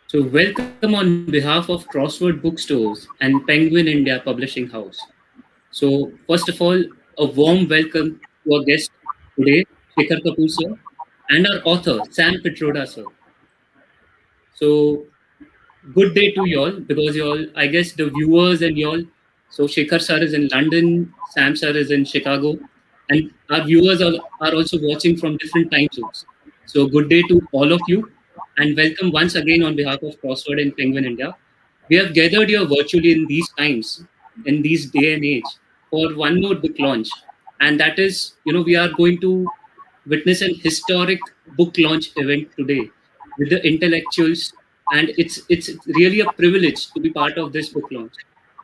So, welcome on behalf of Crossword Bookstores and Penguin India Publishing House. So, first of all, a warm welcome to our guest today, Shekhar Kapur sir, and our author, Sam Pitroda sir. So, good day to y'all, because y'all, I guess the viewers and y'all, so Shekhar sir is in London, Sam sir is in Chicago, and our viewers are also watching from different time zones. So good day to all of you, and welcome once again on behalf of Crossword and Penguin India. We have gathered here virtually in these times, in these day and age, for one more book launch, and that is, we are going to witness an historic book launch event today with the intellectuals, and it's really a privilege to be part of this book launch.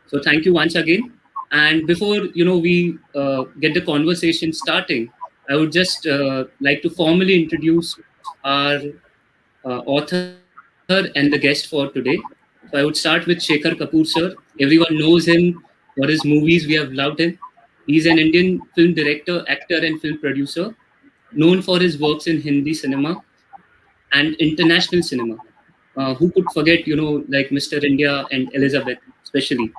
So thank you once again. And before we get the conversation starting, I would just like to formally introduce our author and the guest for today. So I would start with Shekhar Kapur sir. Everyone knows him for his movies. We have loved him. He's an Indian film director, actor, and film producer, known for his works in Hindi cinema and international cinema. Who could forget, like Mr. India and Elizabeth, especially.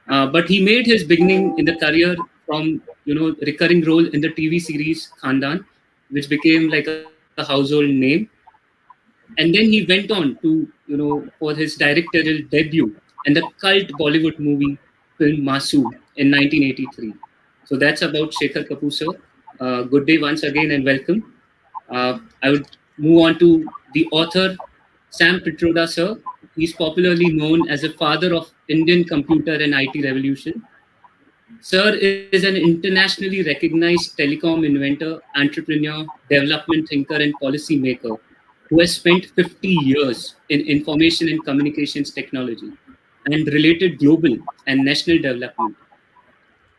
But he made his beginning in the career from, recurring role in the TV series Khandan, which became like a household name. And then he went on to, for his directorial debut and the cult Bollywood movie film Masu in 1983. So that's about Shekhar Kapur sir. Good day once again and welcome. I would move on to the author, Sam Pitroda sir. He's popularly known as the father of Indian computer and IT revolution. Sir is an internationally recognized telecom inventor, entrepreneur, development thinker, and policy maker who has spent 50 years in information and communications technology and related global and national development.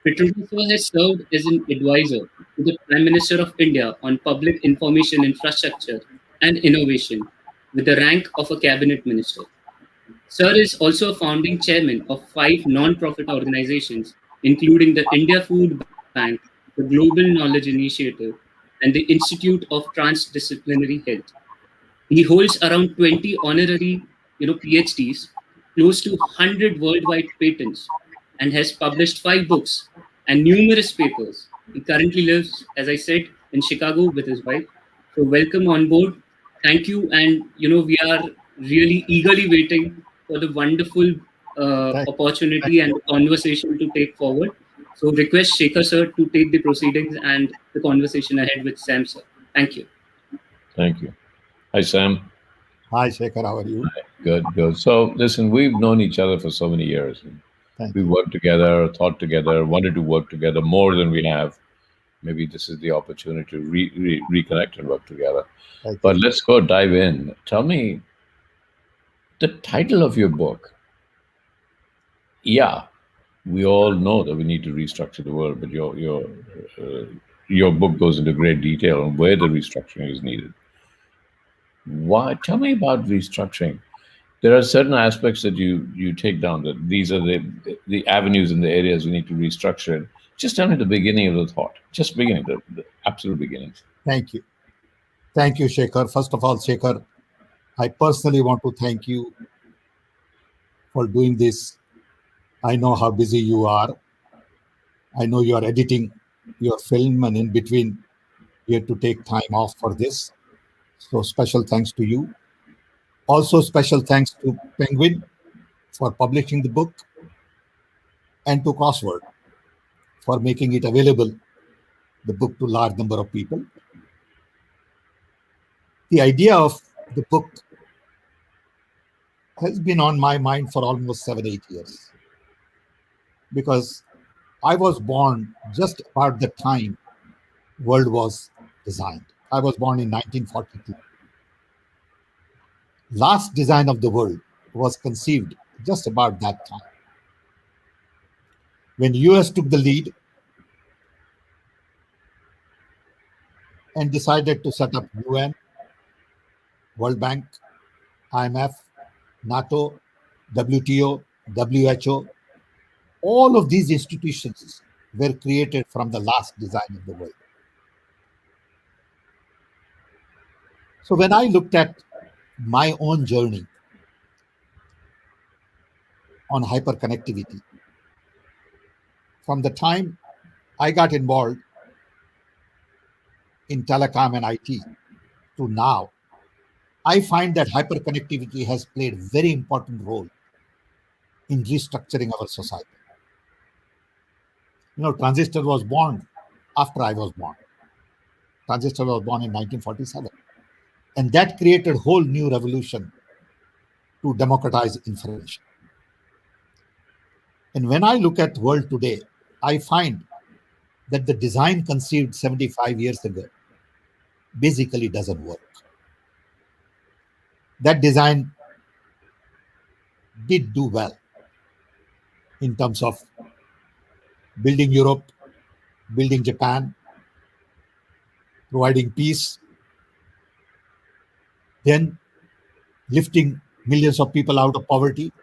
Pitroda has served as an advisor to the Prime Minister of India on public information infrastructure and innovation with the rank of a cabinet minister. Sir is also a founding chairman of 5 non-profit organizations, including the India Food Bank, the Global Knowledge Initiative, and the Institute of Transdisciplinary Health. He holds around 20 honorary, PhDs, close to 100 worldwide patents, and has published 5 books and numerous papers. He currently lives, as I said, in Chicago with his wife. So welcome on board. Thank you, and we are really eagerly waiting for the wonderful opportunity and conversation to take forward. So request Shekhar sir to take the proceedings and the conversation ahead with Sam sir. Thank you. Thank you. Hi, Sam. Hi, Shekhar. How are you? Good, good. So, listen, we've known each other for so many years. We worked together, thought together, wanted to work together more than we have. Maybe this is the opportunity to reconnect and work together. But let's go dive in. Tell me the title of your book. Yeah, we all know that we need to restructure the world, but your book goes into great detail on where the restructuring is needed. Why? Tell me about restructuring. There are certain aspects that you take down, that these are the avenues and the areas we need to restructure it. Just tell me the beginning of the thought. Just beginning, the absolute beginnings. Thank you. Thank you, Shekhar. First of all, Shekhar, I personally want to thank you for doing this. I know how busy you are. I know you are editing your film, and in between, you have to take time off for this. So special thanks to you. Also special thanks to Penguin for publishing the book, and to Crossword for making it available, the book, to large number of people. The idea of the book has been on my mind for almost 7-8 years, because I was born just about the time world was designed. I was born in 1942. Last design of the world was conceived just about that time, when US took the lead and decided to set up UN, World Bank, IMF, NATO, WTO, WHO. All of these institutions were created from the last design of the world. So when I looked at my own journey on hyperconnectivity, from the time I got involved in telecom and IT to now, I find that hyperconnectivity has played a very important role in restructuring our society. Transistor was born after I was born. Transistor was born in 1947. And that created a whole new revolution to democratize information. And when I look at world today, I find that the design conceived 75 years ago basically doesn't work. That design did do well in terms of building Europe, building Japan, providing peace, then lifting millions of people out of poverty.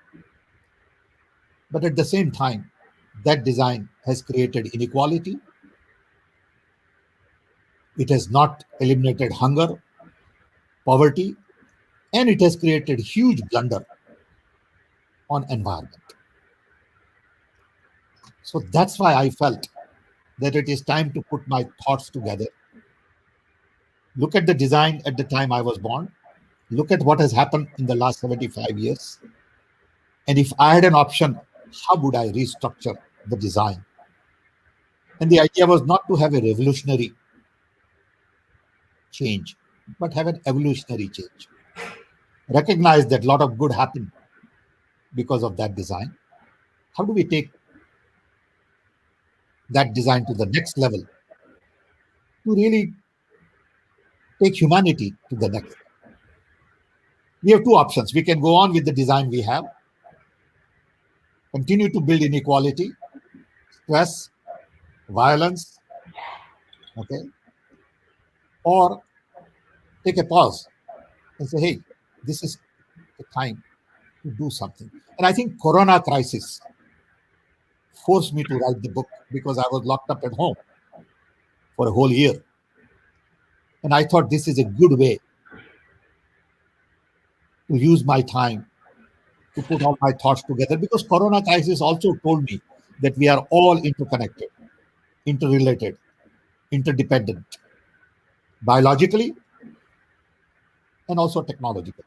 But at the same time, that design has created inequality. It has not eliminated hunger, poverty, and it has created huge blunder on environment. So that's why I felt that it is time to put my thoughts together. Look at the design at the time I was born. Look at what has happened in the last 75 years. And if I had an option, how would I restructure the design? And the idea was not to have a revolutionary change, but have an evolutionary change. Recognize that a lot of good happened because of that design. How do we take that design to the next level to really take humanity to the next level? We have two options. We can go on with the design we have, continue to build inequality, stress, violence, okay, or take a pause and say, hey, this is the time to do something. And I think Corona crisis forced me to write the book because I was locked up at home for a whole year. And I thought this is a good way to use my time to put all my thoughts together, because Corona crisis also told me that we are all interconnected, interrelated, interdependent, biologically and also technologically.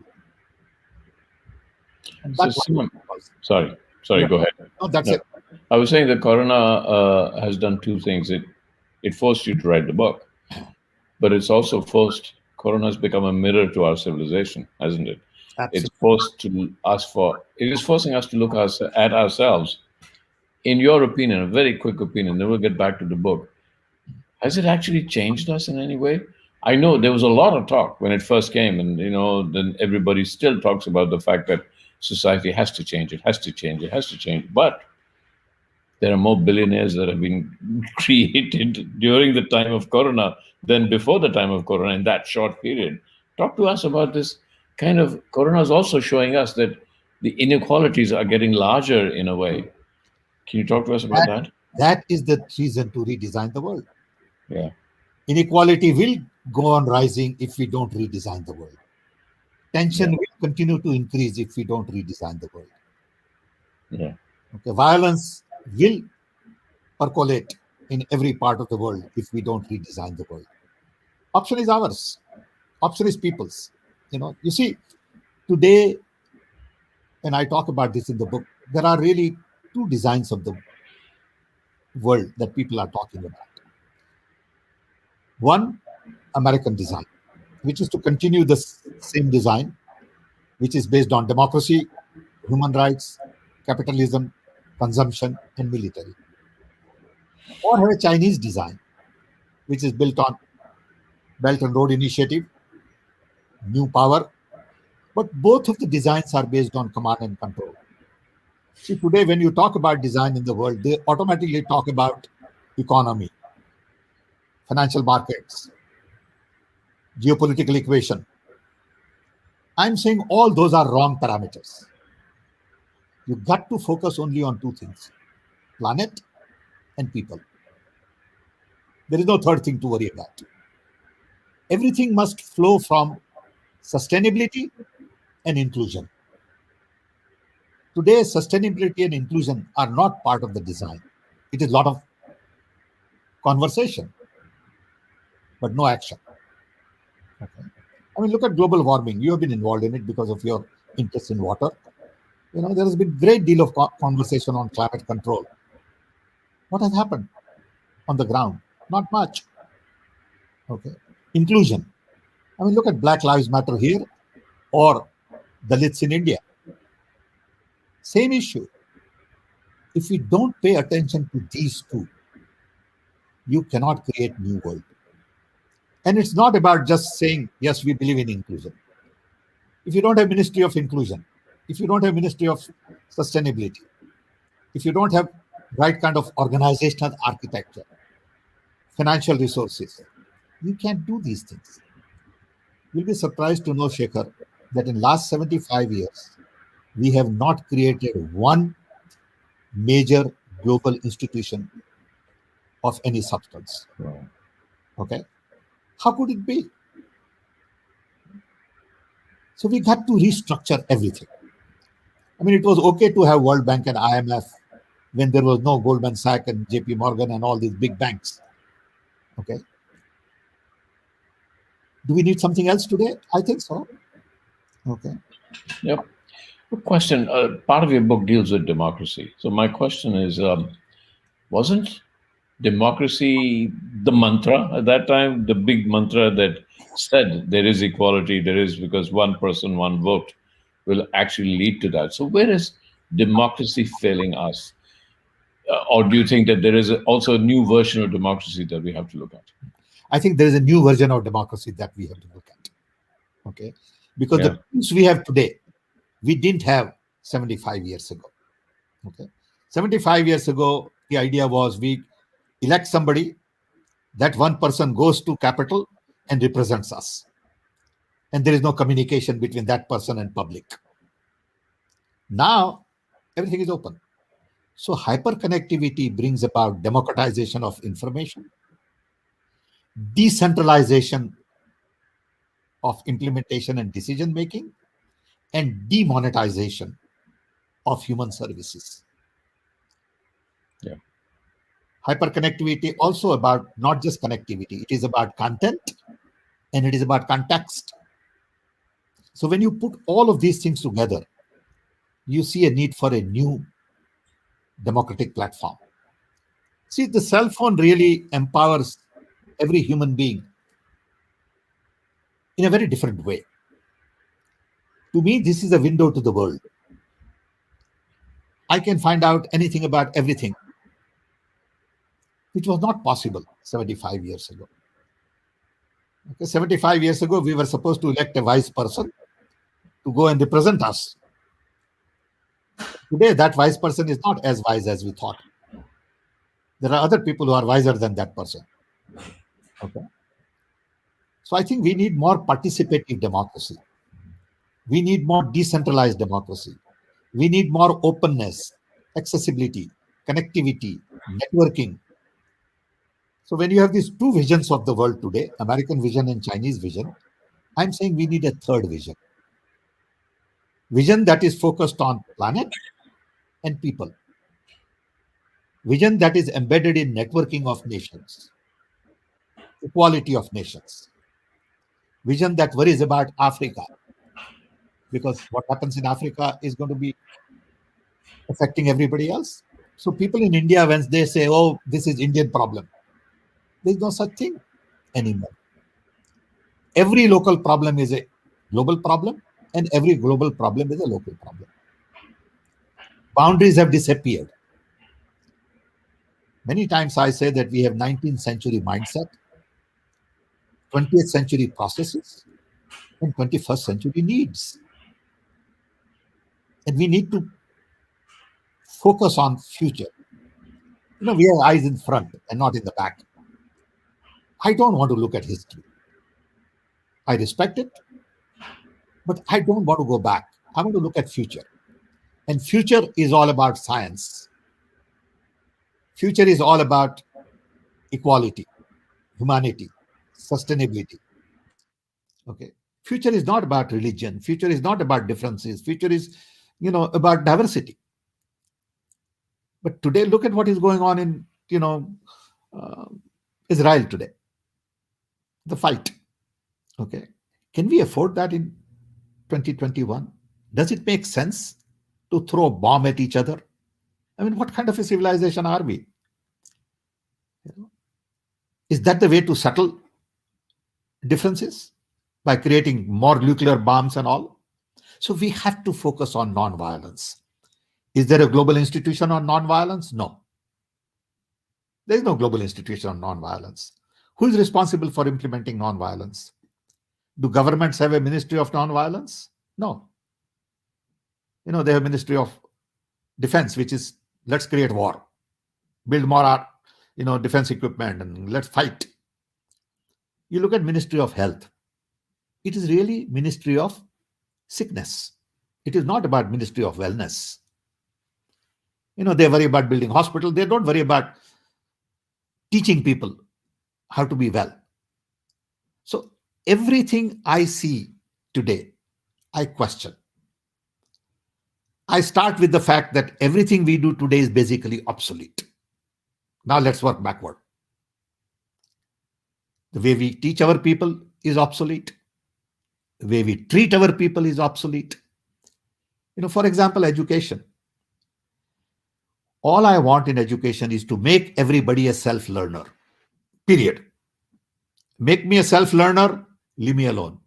And So, that's what Simon, it was. sorry, Yeah. go ahead. No, that's No, it. I was saying that Corona has done two things. It forced you to write the book, but it's also forced Corona has become a mirror to our civilization, hasn't it? It's Absolutely. forced to us for it is forcing us to look at ourselves. In your opinion, a very quick opinion, then we'll get back to the book. Has it actually changed us in any way? I know there was a lot of talk when it first came, and then everybody still talks about the fact that society has to change, it has to change, it has to change. But there are more billionaires that have been created during the time of Corona than before the time of Corona in that short period. Talk to us about this kind of Corona is also showing us that the inequalities are getting larger in a way. Can you talk to us about That, that? that is the reason to redesign the world. Yeah, Inequality will go on rising if we don't redesign the world. yeah, Tension will continue to increase if we don't redesign the world. yeah. Okay, violence will percolate in every part of the world if we don't redesign the world. Option is ours. Option is people's. You see, today, and I talk about this in the book, there are really two designs of the world that people are talking about. One, American design, which is to continue the same design, which is based on democracy, human rights, capitalism, consumption, and military. Or have a Chinese design, which is built on Belt and Road Initiative, new power. But both of the designs are based on command and control. See, today, when you talk about design in the world, they automatically talk about economy, financial markets, geopolitical equation. I'm saying all those are wrong parameters. You got to focus only on two things: planet and people. There is no third thing to worry about. Everything must flow from sustainability and inclusion. Today, sustainability and inclusion are not part of the design. It is a lot of conversation, but no action. Okay. I mean, look at global warming. You have been involved in it because of your interest in water. There has been great deal of conversation on climate control. What has happened on the ground? Not much. Okay. Inclusion. I mean, look at Black Lives Matter here or Dalits in India. Same issue. If we don't pay attention to these two, you cannot create new world. And it's not about just saying, yes, we believe in inclusion. If you don't have Ministry of Inclusion, if you don't have Ministry of Sustainability, if you don't have right kind of organizational architecture, financial resources, you can't do these things. You'll be surprised to know, Shekhar, that in last 75 years, we have not created one major global institution of any substance. Right. Okay. How could it be? So we got to restructure everything. I mean, it was okay to have World Bank and IMF when there was no Goldman Sachs and JP Morgan and all these big banks. Okay. Do we need something else today? I think so. Okay. Yep. Good question. Part of your book deals with democracy. So my question is, wasn't democracy the mantra at that time, the big mantra that said there is equality, there is, because one person, one vote will actually lead to that. So where is democracy failing us? Or do you think that there is also a new version of democracy that we have to look at? I think there is a new version of democracy that we have to look at. Okay. Because Yeah. the tools we have today, we didn't have 75 years ago. Okay. 75 years ago, the idea was we elect somebody, that one person goes to capital and represents us. And there is no communication between that person and public. Now, everything is open. So hyperconnectivity brings about democratization of information, decentralization of implementation and decision making, and demonetization of human services. Yeah. Hyperconnectivity also about not just connectivity, it is about content and it is about context. So when you put all of these things together, you see a need for a new democratic platform. See, the cell phone really empowers every human being in a very different way. To me, this is a window to the world. I can find out anything about everything, which was not possible 75 years ago. Okay, 75 years ago, we were supposed to elect a vice person to go and represent us. Today, that vice person is not as wise as we thought. There are other people who are wiser than that person. Okay. So I think we need more participative democracy. We need more decentralized democracy. We need more openness, accessibility, connectivity, networking. So when you have these two visions of the world today, American vision and Chinese vision, I'm saying we need a third vision. Vision that is focused on planet and people. Vision that is embedded in networking of nations, equality of nations. Vision that worries about Africa, because what happens in Africa is going to be affecting everybody else. So people in India, when they say, oh, this is Indian problem, there's no such thing anymore. Every local problem is a global problem, and every global problem is a local problem. Boundaries have disappeared. Many times I say that we have 19th century mindset, 20th century processes, and 21st century needs. And we need to focus on future. We have eyes in front and not in the back. I don't want to look at history. I respect it, but I don't want to go back. I want to look at future. And future is all about science. Future is all about equality, humanity, sustainability. Okay. Future is not about religion. Future is not about differences. Future is, about diversity. But today, look at what is going on in, uh, Israel today. The fight. Okay. Can we afford that in 2021? Does it make sense to throw a bomb at each other? I mean, what kind of a civilization are we? Is that the way to settle differences? By creating more nuclear bombs and all? So we have to focus on non-violence. Is there a global institution on non-violence? No. There is no global institution on non-violence. Who is responsible for implementing non-violence? Do governments have a ministry of non-violence? No. They have Ministry of Defense, which is let's create war, build more, defense equipment, and let's fight. You look at Ministry of Health. It is really Ministry of Sickness. It is not about Ministry of Wellness. They worry about building hospitals. They don't worry about teaching people how to be well. So everything I see today, I question. I start with the fact that everything we do today is basically obsolete. Now let's work backward. The way we teach our people is obsolete. The way we treat our people is obsolete. For example, education. All I want in education is to make everybody a self-learner. Period. Make me a self-learner, leave me alone.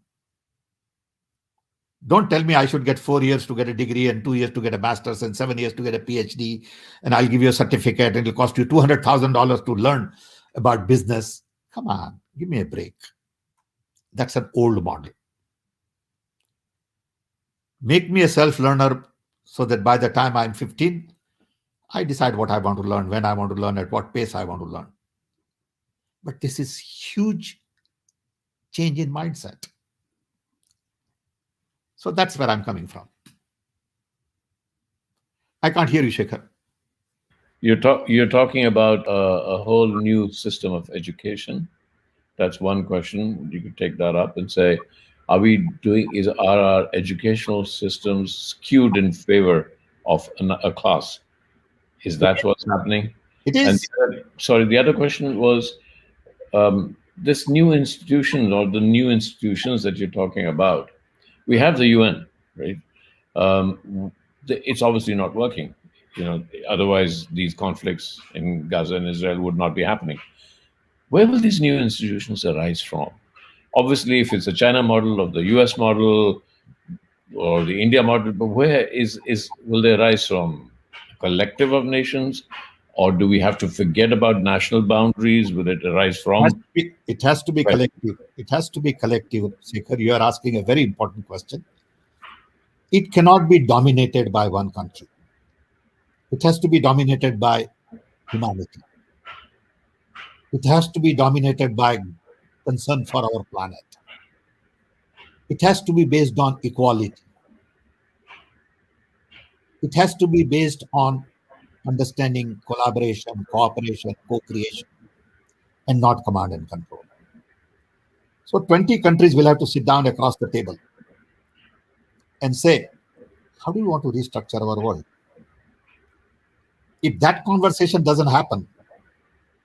Don't tell me I should get 4 years to get a degree and 2 years to get a master's and 7 years to get a PhD, and I'll give you a certificate and it'll cost you $200,000 to learn about business. Come on, give me a break. That's an old model. Make me a self-learner so that by the time I'm 15, I decide what I want to learn, when I want to learn, at what pace I want to learn. But this is huge change in mindset. So that's where I'm coming from. I can't hear you, Shekhar. You're talking about a whole new system of education. That's one question. You could take that up and say, are our educational systems skewed in favor of a class? Is that what's happening? It is. And the other question was, this new institution or the new institutions that you're talking about. We have the UN, right? It's obviously not working. Otherwise these conflicts in Gaza and Israel would not be happening. Where will these new institutions arise from? Obviously, if it's a China model or the US model or the India model, but where will they arise from? A collective of nations? Or do we have to forget about national boundaries? Will it arise from? It has to be collective. It has to be collective. Shekhar, you are asking a very important question. It cannot be dominated by one country. It has to be dominated by humanity. It has to be dominated by concern for our planet. It has to be based on equality. It has to be based on understanding, collaboration, cooperation, co-creation, and not command and control. So 20 countries will have to sit down across the table and say, how do you want to restructure our world? If that conversation doesn't happen,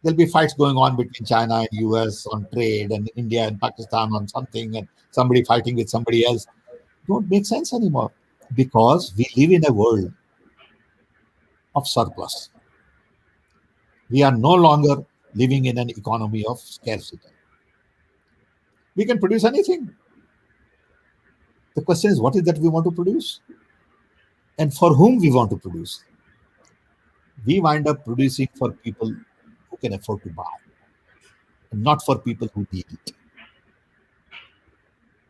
there'll be fights going on between China and US on trade, and India and Pakistan on something, and somebody fighting with somebody else. It won't make sense anymore because we live in a world of surplus. We are no longer living in an economy of scarcity. We can produce anything. The question is, what is that we want to produce? And for whom we want to produce? We wind up producing for people who can afford to buy, and not for people who need it.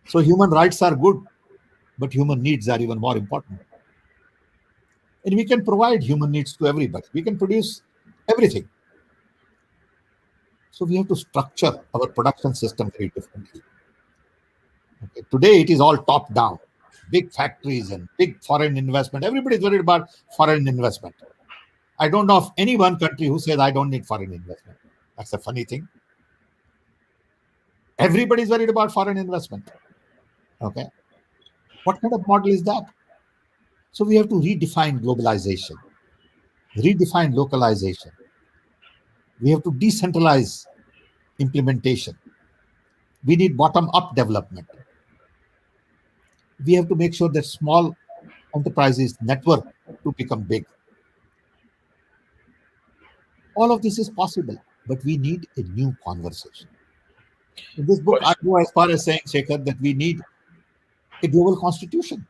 So human rights are good, but human needs are even more important. And we can provide human needs to everybody. We can produce everything. So we have to structure our production system very differently. Okay. Today, it is all top down, big factories and big foreign investment. Everybody is worried about foreign investment. I don't know of any one country who says, I don't need foreign investment. That's a funny thing. Everybody is worried about foreign investment. Okay. What kind of model is that? So we have to redefine globalization, redefine localization. We have to decentralize implementation. We need bottom up development. We have to make sure that small enterprises network to become big. All of this is possible, but we need a new conversation. In this book, I Question. go as far as saying, Shekhar, that we need a global constitution,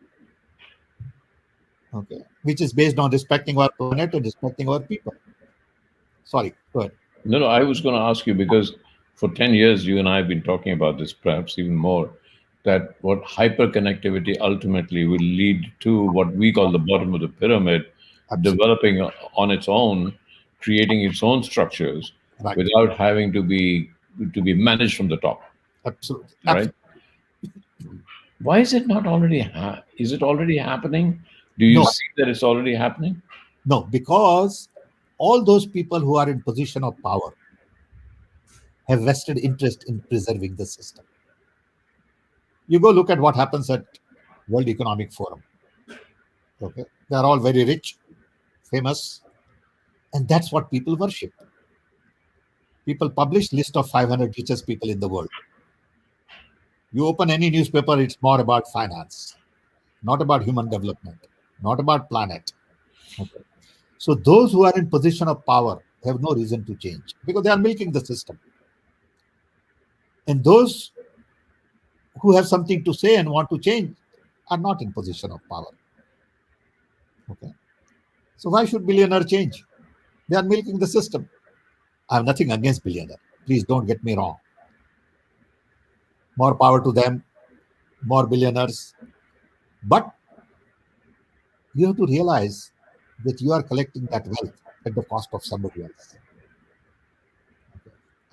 okay, which is based on respecting our planet and respecting our people. Sorry, go ahead. No, no, I was going to ask you because for 10 years, you and I have been talking about this, perhaps even more, that what hyperconnectivity ultimately will lead to what we call the bottom of the pyramid, Absolutely. developing on its own, creating its own structures Right. without having to be managed from the top, Absolutely. right? Absolutely. Why is it not already is it already happening? Do you No, see that it's already happening? no, because all those people who are in position of power have vested interest in preserving the system. You go look at what happens at World Economic Forum. Okay, they are all very rich, famous, and that's what people worship. People publish list of 500 richest people in the world. You open any newspaper, it's more about finance, not about human development, not about planet. Okay. So those who are in position of power have no reason to change because they are milking the system. And those who have something to say and want to change are not in position of power. Okay. So why should billionaire change? They are milking the system. I have nothing against billionaire. Please don't get me wrong. More power to them, more billionaires. But you have to realize that you are collecting that wealth at the cost of somebody else.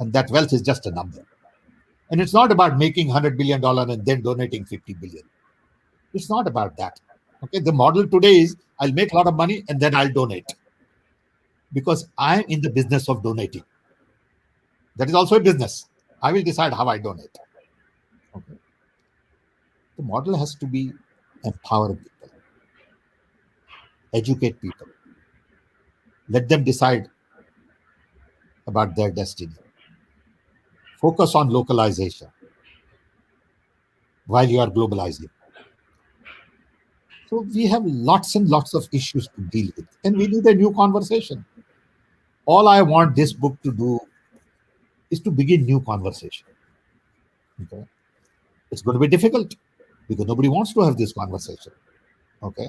And that wealth is just a number. And it's not about making $100 billion and then donating 50 billion. It's not about that. Okay. The model today is I'll make a lot of money and then I'll donate because I'm in the business of donating. That is also a business. I will decide how I donate. Okay. The model has to be empower people, educate people, let them decide about their destiny, focus on localization while you are globalizing. So we have lots and lots of issues to deal with, and we need a new conversation. All I want this book to do is to begin new conversation. Okay, it's going to be difficult because nobody wants to have this conversation. Okay,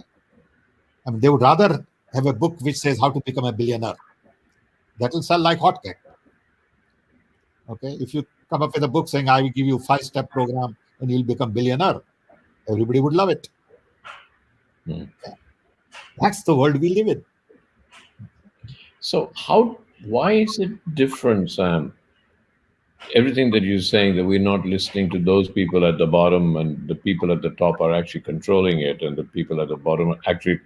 I mean they would rather have a book which says how to become a billionaire. That will sell like hotcake. Okay, if you come up with a book saying I will give you 5-step program and you'll become billionaire, everybody would love it. Hmm. That's the world we live in. So why is it different, Sam? Everything that you're saying, that we're not listening to those people at the bottom and the people at the top are actually controlling it, and the people at the bottom actually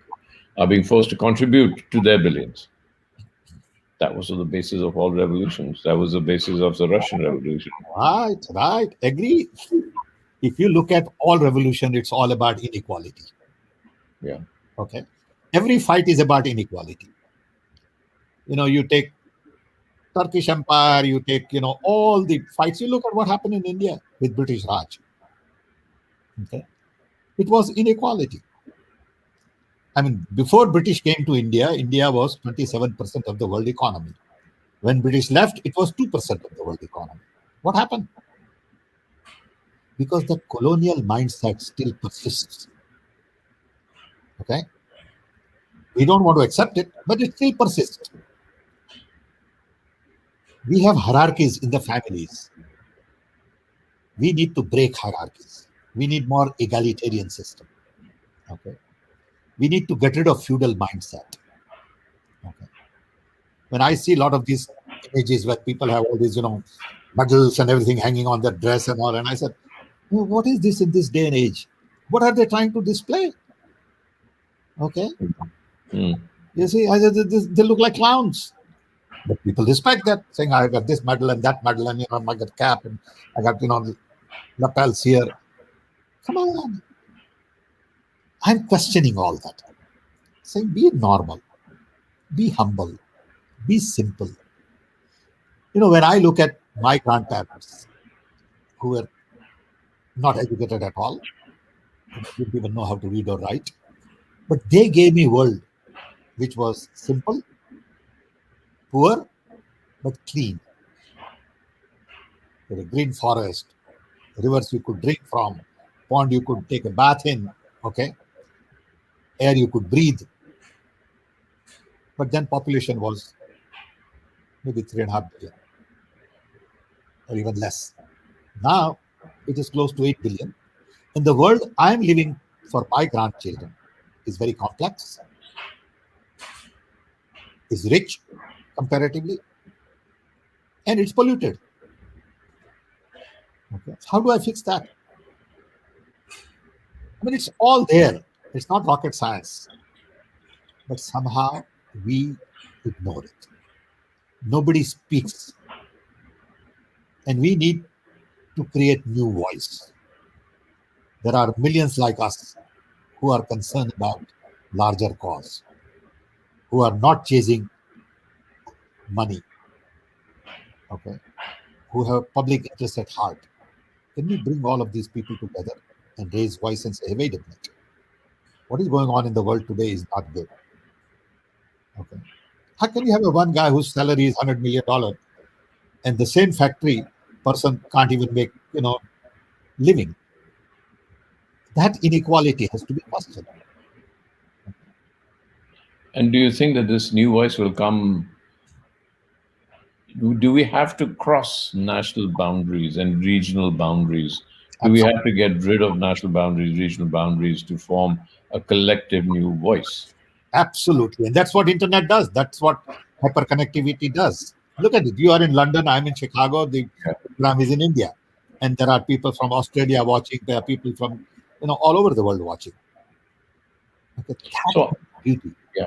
are being forced to contribute to their billions. That was the basis of all revolutions. That was the basis of the Russian Revolution. Right, right. Agree. If you look at all revolution, it's all about inequality. Yeah. Okay. Every fight is about inequality. You take Turkish Empire, you take, all the fights. You look at what happened in India with British Raj. Okay. It was inequality. I mean, before British came to India, India was 27% of the world economy. When British left, it was 2% of the world economy. What happened? Because the colonial mindset still persists. Okay. We don't want to accept it, but it still persists. We have hierarchies in the families. We need to break hierarchies. We need more egalitarian system. Okay. We need to get rid of feudal mindset. Okay. When I see a lot of these images where people have all these, medals and everything hanging on their dress and all, and I said, "Oh, what is this in this day and age? What are they trying to display?" Okay. Hmm. You see, I said, they look like clowns. But people respect that, saying, I got this medal and that medal, and I got cap and I got, lapels here. Come on. I'm questioning all that. Saying be normal, be humble, be simple. When I look at my grandparents who were not educated at all, who didn't even know how to read or write, but they gave me world which was simple, poor, but clean. With a green forest, rivers you could drink from, pond you could take a bath in, okay, air you could breathe. But then population was maybe 3.5 billion or even less. Now it is close to 8 billion. And the world I'm living for my grandchildren is very complex, is rich comparatively, and it's polluted. Okay. How do I fix that? I mean, it's all there. It's not rocket science, but somehow we ignore it. Nobody speaks, and we need to create new voice. There are millions like us who are concerned about larger cause, who are not chasing money, okay, who have public interest at heart. Can we bring all of these people together and raise voice and say, hey, wait a minute, what is going on in the world today is not good. Okay. How can you have a one guy whose salary is $100 million and the same factory person can't even make, living? That inequality has to be questioned. And do you think that this new voice will come? Do we have to cross national boundaries and regional boundaries? Do we Absolutely. have to get rid of national boundaries, regional boundaries to form a collective new voice? Absolutely. And that's what internet does. That's what hyperconnectivity does. Look at it. You are in London, I'm in Chicago, the program is in India. And there are people from Australia watching, there are people from, all over the world watching. Okay. That's So, beauty. yeah.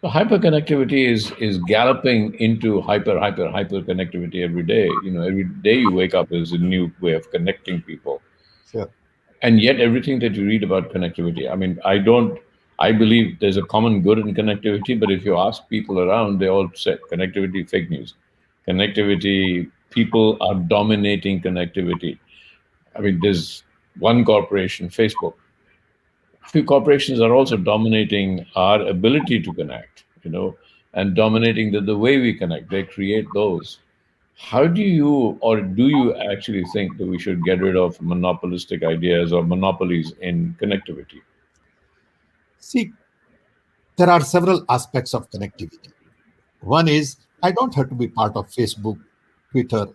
So hyperconnectivity is galloping into hyper connectivity every day. Every day you wake up is a new way of connecting people. Sure. And yet everything that you read about connectivity, I believe there's a common good in connectivity, but if you ask people around, they all say connectivity, fake news. Connectivity, people are dominating connectivity. I mean, there's one corporation, Facebook. A few corporations are also dominating our ability to connect, and dominating the way we connect. They create those. How do you, or do you actually think that we should get rid of monopolistic ideas or monopolies in connectivity? See, there are several aspects of connectivity. One is I don't have to be part of Facebook, Twitter,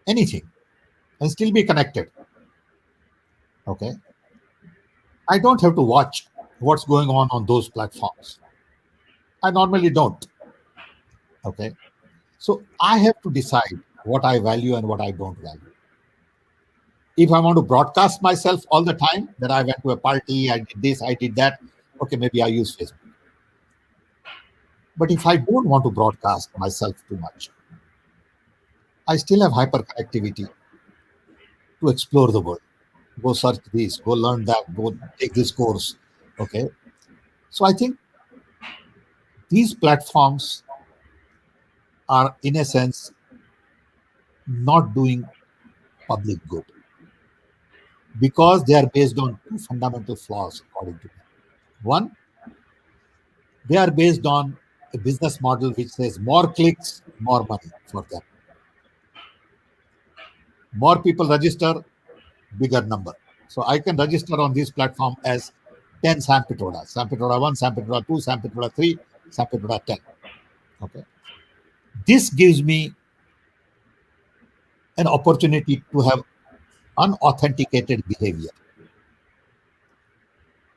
anything, and still be connected. Okay. I don't have to watch what's going on those platforms. I normally don't. Okay. So I have to decide what I value and what I don't value. If I want to broadcast myself all the time, that I went to a party, I did this, I did that, okay, maybe I use Facebook. But if I don't want to broadcast myself too much, I still have hyperconnectivity to explore the world. Go search this, go learn that, go take this course. Okay. So I think these platforms are, in a sense, not doing public good because they are based on two fundamental flaws, according to me. One, they are based on a business model which says more clicks, more money for them. More people register, bigger number. So I can register on this platform as 10 Sampitroda, Sampitroda 1, Sampitroda 2, Sampitroda 3, Sampitroda 10. Okay. This gives me an opportunity to have unauthenticated behavior.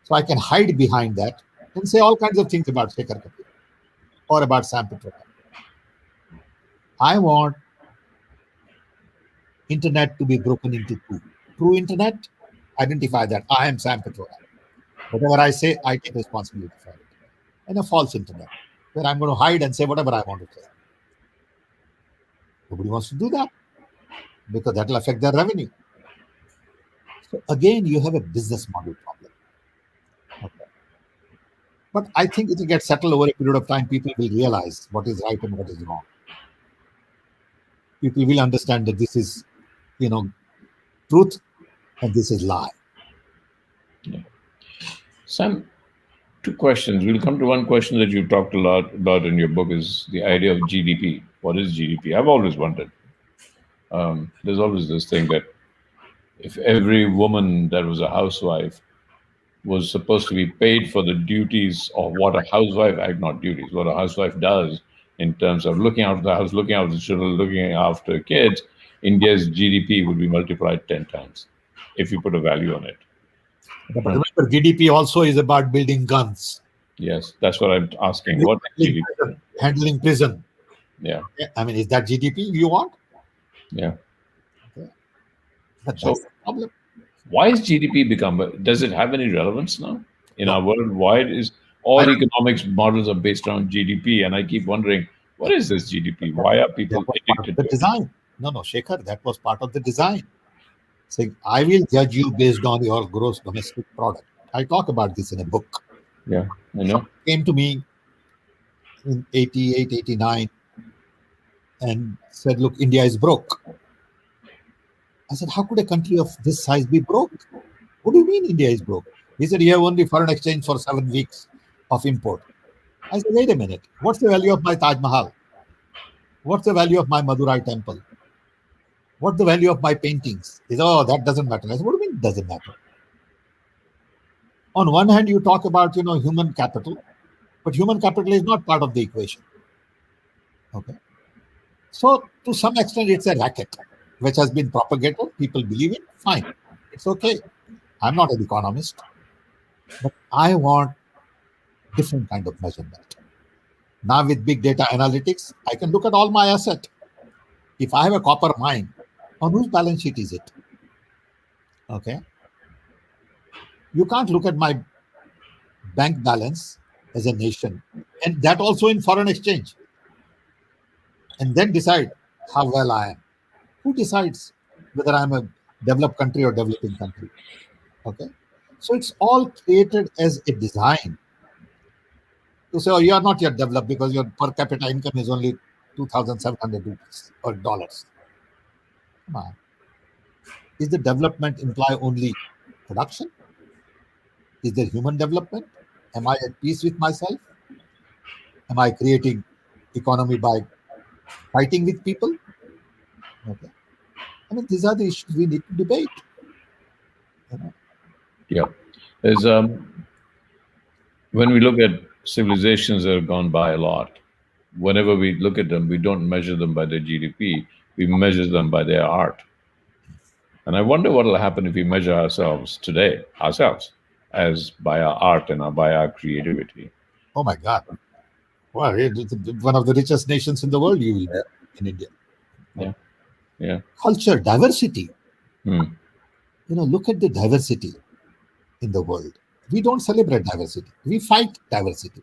So I can hide behind that and say all kinds of things about Shekhar Kapur or about Sam Pitroda. I want internet to be broken into two. True internet, identify that I am Sam Pitroda. Whatever I say, I take responsibility for it. And a false internet, where I'm going to hide and say whatever I want to say. Nobody wants to do that because that will affect their revenue. So again, you have a business model problem. Okay. But I think it will get settled over a period of time. People will realize what is right and what is wrong. People will understand that this is, truth and this is lie. Yeah. Sam, two questions. We'll come to one question that you talked a lot about in your book is the idea of GDP. What is GDP? I've always wondered. There's always this thing that if every woman that was a housewife was supposed to be paid for the duties of what a housewife, not duties, what a housewife does in terms of looking after the house, looking after the children, looking after kids, India's GDP would be multiplied 10 times if you put a value on it. But remember, GDP also is about building guns. Yes, that's what I'm asking. What is GDP? Handling prison. Yeah. I mean, is that GDP you want? Yeah. Okay. But So that's the problem. why is GDP become? Does it have any relevance now in our world? Why is all economics models are based around GDP? And I keep wondering, what is this GDP? Why are That people was part of addicted the to it? design. No, Shekhar, that was part of the design. Saying, I will judge you based on your gross domestic product. I talk about this in a book. Yeah, I know. Came to me in 88, 89 and said, look, India is broke. I said, how could a country of this size be broke? What do you mean India is broke? He said, you have only foreign exchange for 7 weeks of import. I said, wait a minute. What's the value of my Taj Mahal? What's the value of my Madurai temple? What's the value of my paintings? He said, oh, that doesn't matter. I said, what do you mean it doesn't matter? On one hand, you talk about, human capital, but human capital is not part of the equation. Okay. So to some extent, it's a racket which has been propagated. People believe it. Fine. It's okay. I'm not an economist, but I want different kind of measurement. Now with big data analytics, I can look at all my asset. If I have a copper mine, on whose balance sheet is it? Okay. You can't look at my bank balance as a nation, and that also in foreign exchange, and then decide how well I am. Who decides whether I'm a developed country or developing country? Okay. So it's all created as a design to say, oh, you are not yet developed because your per capita income is only 2,700 rupees or dollars. Come on. Is the development imply only production? Is there human development? Am I at peace with myself? Am I creating economy by fighting with people? Okay. I mean, these are the issues we need to debate. Yeah. There's when we look at civilizations that have gone by a lot, whenever we look at them, we don't measure them by their GDP, we measure them by their art. And I wonder what will happen if we measure ourselves today, as by our art and by our creativity. Oh my God. Well, it's one of the richest nations in the world you will be in India. Yeah. Yeah. Culture, diversity. Hmm. Look at the diversity in the world. We don't celebrate diversity. We fight diversity.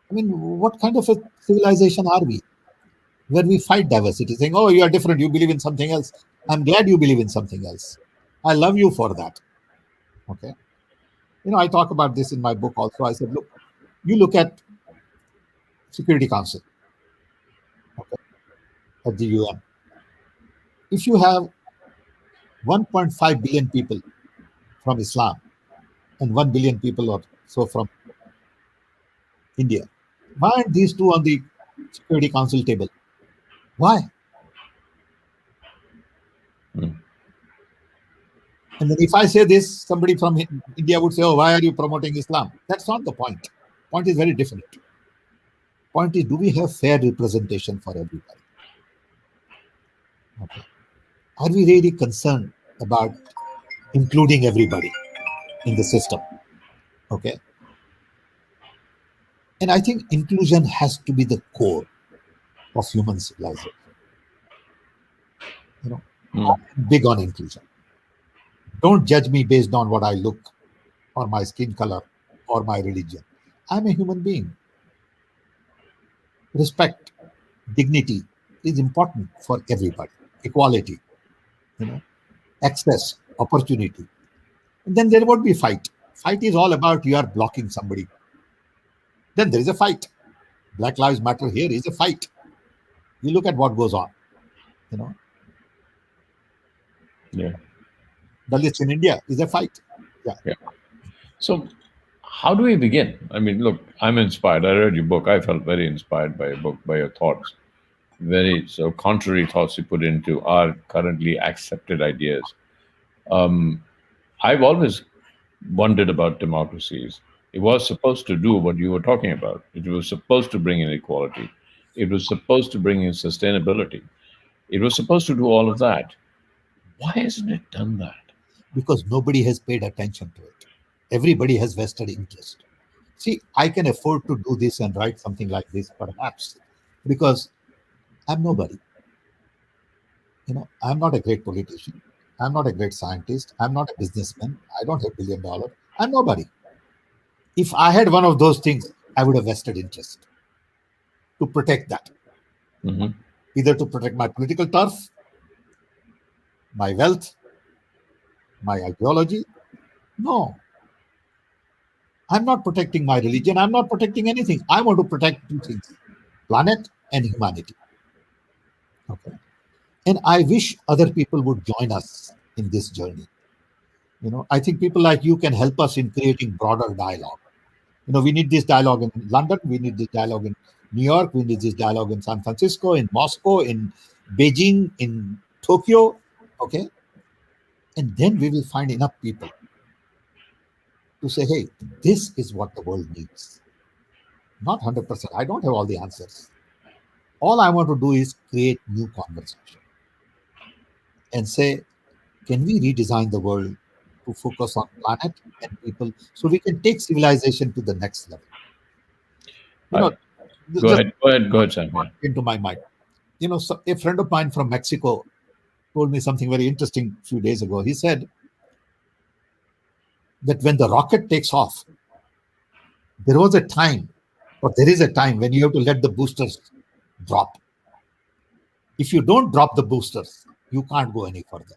I mean, what kind of a civilization are we? Where we fight diversity, saying, oh, you are different, you believe in something else. I'm glad you believe in something else. I love you for that. Okay. I talk about this in my book also. I said, look, you look at Security Council, okay, at the UN. If you have 1.5 billion people from Islam and 1 billion people or so from India, why aren't these two on the Security Council table? Why? Hmm. And then if I say this, somebody from India would say, oh, why are you promoting Islam? That's not the point. Point is very different. Point is, do we have fair representation for everybody? Okay. Are we really concerned about including everybody in the system? Okay. And I think inclusion has to be the core of human civilization. I'm big on inclusion. Don't judge me based on what I look or my skin color or my religion. I'm a human being. Respect, dignity is important for everybody. Equality, access opportunity, and then there won't be fight. Fight is all about you are blocking somebody. Then there is a fight. Black Lives Matter here is a fight. You look at what goes on. You know, Yeah. Dalits in India is a fight. Yeah, Yeah. So, how do we begin? I mean, look, I'm inspired. I read your book. I felt very inspired by your book, by your thoughts. Very so contrary thoughts you put into our currently accepted ideas. I've always wondered about democracies. It was supposed to do what you were talking about. It was supposed to bring in equality. It was supposed to bring in sustainability. It was supposed to do all of that. Why hasn't it done that? because nobody has paid attention to it. Everybody has vested interest. See, I can afford to do this and write something like this, perhaps, because I'm nobody. I'm not a great politician. I'm not a great scientist. I'm not a businessman. I don't have $1 billion. I'm nobody. If I had one of those things, I would have vested interest to protect that, Hmm. either to protect my political turf, my wealth, my ideology. No, I'm not protecting my religion. I'm not protecting anything. I want to protect two things: planet and humanity. Okay. And I wish other people would join us in this journey. I think people like you can help us in creating broader dialogue. We need this dialogue in London, we need this dialogue in New York, we need this dialogue in San Francisco, in Moscow, in Beijing, in Tokyo. Okay. And then we will find enough people to say, hey, this is what the world needs. Not 100%. I don't have all the answers. All I want to do is create new conversation and say, can we redesign the world to focus on planet and people so we can take civilization to the next level? You I, know, Go just ahead. Go ahead. Go ahead, Sam. Yeah. into my mind. So a friend of mine from Mexico told me something very interesting a few days ago. He said that when the rocket takes off, there was a time, or there is a time when you have to let the boosters drop. If you don't drop the boosters, you can't go any further.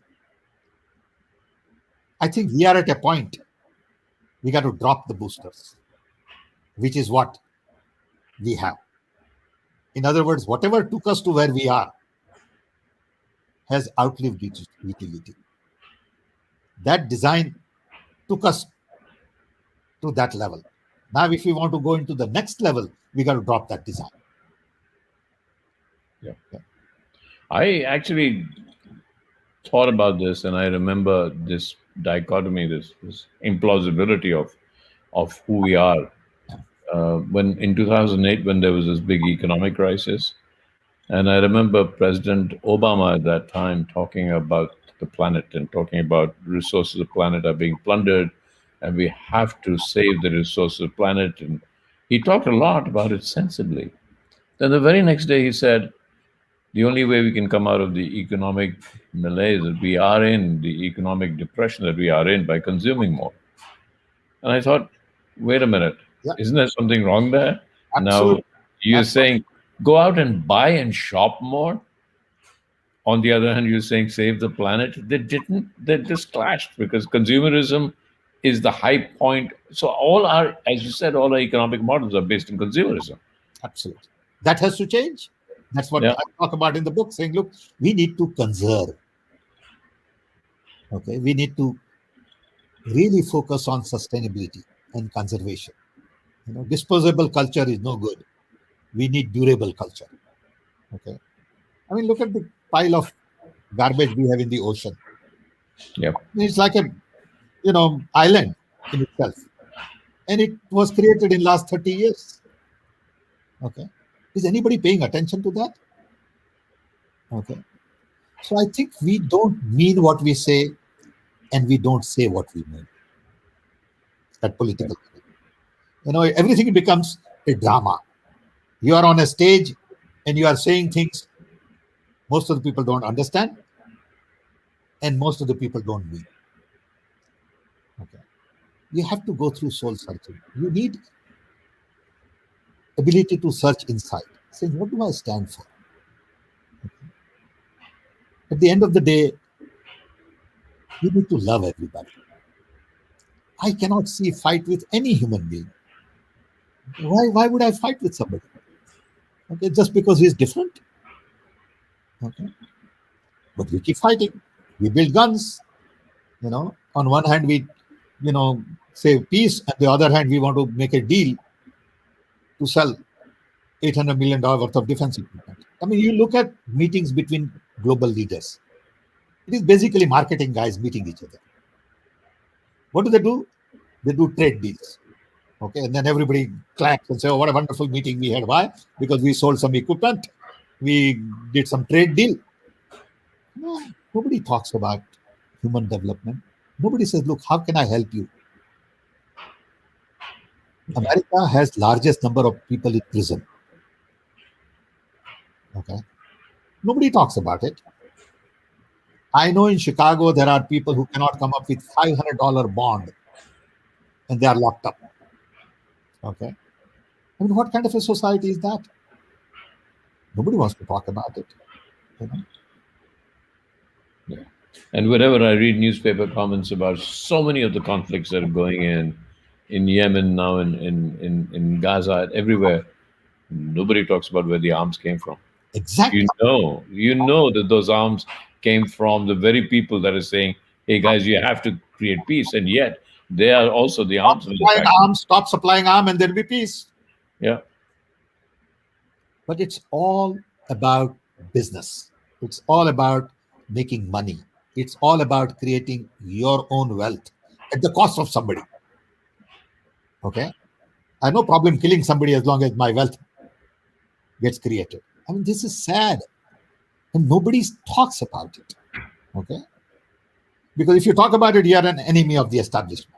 I think we are at a point we got to drop the boosters, which is what we have. In other words, whatever took us to where we are has outlived its utility. That design took us to that level. Now, if we want to go into the next level, we got to drop that design. Yeah. Yeah. I actually thought about this, and I remember this dichotomy, this implausibility of who we are. When in 2008, when there was this big economic crisis, and I remember President Obama at that time talking about the planet and talking about resources of the planet are being plundered, and we have to save the resources of the planet. And he talked a lot about it sensibly. Then the very next day, he said, the only way we can come out of the economic malaise that we are in, the economic depression that we are in, by consuming more. And I thought, wait a minute, Yeah, isn't there something wrong there? Now absolutely. you're Absolutely. saying go out and buy and shop more. On the other hand, you're saying save the planet. They didn't. They just clashed because consumerism is the high point. So all our, as you said, all our economic models are based on consumerism. Absolutely. That has to change. That's what Yeah. I talk about in the book, saying, look, we need to conserve. Okay. We need to really focus on sustainability and conservation. Disposable culture is no good. We need durable culture. Okay. I mean, look at the pile of garbage we have in the ocean. Yeah. It's like a island in itself, and it was created in last 30 years. Okay. Is anybody paying attention to that? Okay. So I think we don't mean what we say, and we don't say what we mean. That Yeah. political, everything becomes a drama. You are on a stage and you are saying things most of the people don't understand, and most of the people don't mean. Okay. You have to go through soul searching. You need ability to search inside, saying, what do I stand for? At the end of the day, You need to love everybody. I cannot see fight with any human being. Why would I fight with somebody? Okay, just because he's different. Okay, but we keep fighting. We build guns. On one hand we, say peace, and the other hand we want to make a deal to sell $800 million worth of defense equipment. I mean, you look at meetings between global leaders. It is basically marketing guys meeting each other. What do they do? They do trade deals. Okay, and then everybody claps and say, "Oh, what a wonderful meeting we had." Why? Because we sold some equipment, we did some trade deal. No, nobody talks about human development. Nobody says, "Look, how can I help you?" America has largest number of people in prison. Okay, nobody talks about it. I know in Chicago there are people who cannot come up with $500 bond, and they are locked up. Okay, I mean, what kind of a society is that? Nobody wants to talk about it. You know? Yeah. And whenever I read newspaper comments about so many of the conflicts that are going in Yemen now, in Gaza, everywhere, nobody talks about where the arms came from. Exactly. You know that those arms came from the very people that are saying, "Hey guys, you have to create peace," and yet they are also the Stop arms supplying manufacturers. arms, stop supplying arms, and there'll be peace. Yeah, But it's all about business. It's all about making money. It's all about creating your own wealth at the cost of somebody. Okay. I have no problem killing somebody as long as my wealth gets created. I mean, this is sad. And nobody talks about it. Okay. Because if you talk about it, you're an enemy of the establishment.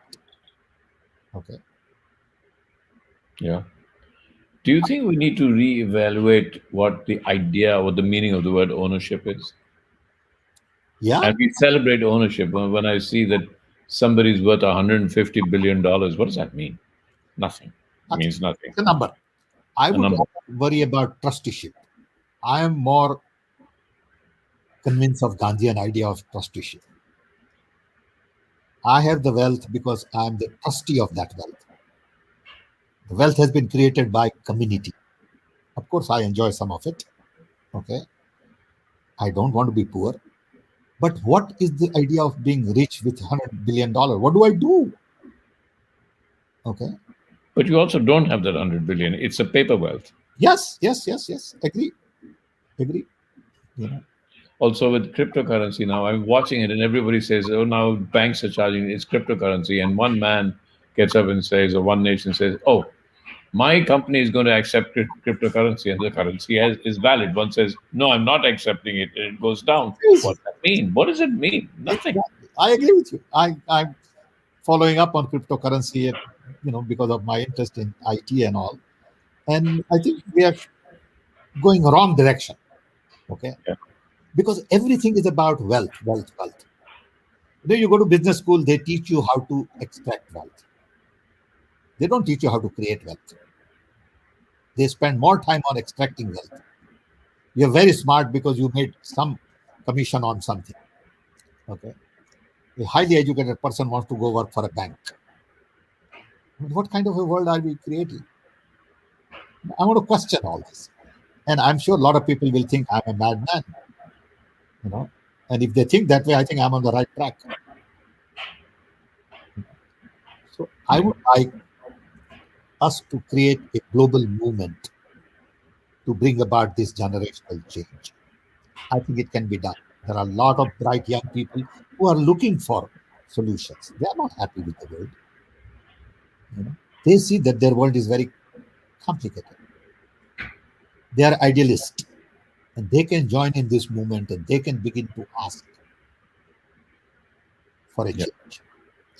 Okay. yeah. Do you think we need to reevaluate what the idea or the meaning of the word ownership is? Yeah. And we celebrate ownership. When I see that somebody's worth $150 billion, what does that mean? Nothing. It Nothing. means nothing. It's a number. I A would number. worry about trusteeship. I am more convinced of Gandhian idea of trusteeship. I have the wealth because I am the trustee of that wealth. The wealth has been created by community. Of course, I enjoy some of it. Okay. I don't want to be poor. But what is the idea of being rich with $100 billion? What do I do? Okay. But you also don't have that 100 billion. It's a paper wealth. Yes, yes, yes, yes. Agree. Agree. You know. Also with cryptocurrency now, I'm watching it and everybody says, oh, now banks are charging it's cryptocurrency. And one man gets up and says, or one nation says, oh, my company is going to accept cryptocurrency and the currency is valid. One says, no, I'm not accepting it. And it goes down. What Crazy. does that mean? What does it mean? Nothing. Exactly. I agree with you. I'm following up on cryptocurrency, because of my interest in IT and all. And I think we are going wrong direction. Okay. Yeah. Because everything is about wealth, wealth, wealth. You go to business school, they teach you how to extract wealth. They don't teach you how to create wealth. They spend more time on extracting wealth. You're very smart because you made some commission on something. Okay. A highly educated person wants to go work for a bank. I mean, what kind of a world are we creating? I want to question all this. And I'm sure a lot of people will think I'm a madman, you know. And if they think that way, I think I'm on the right track. So I would like us to create a global movement to bring about this generational change. I think it can be done. There are a lot of bright young people who are looking for solutions. They are not happy with the world. They see that their world is very complicated. They are idealists, and they can join in this movement and they can begin to ask for a Yeah. change.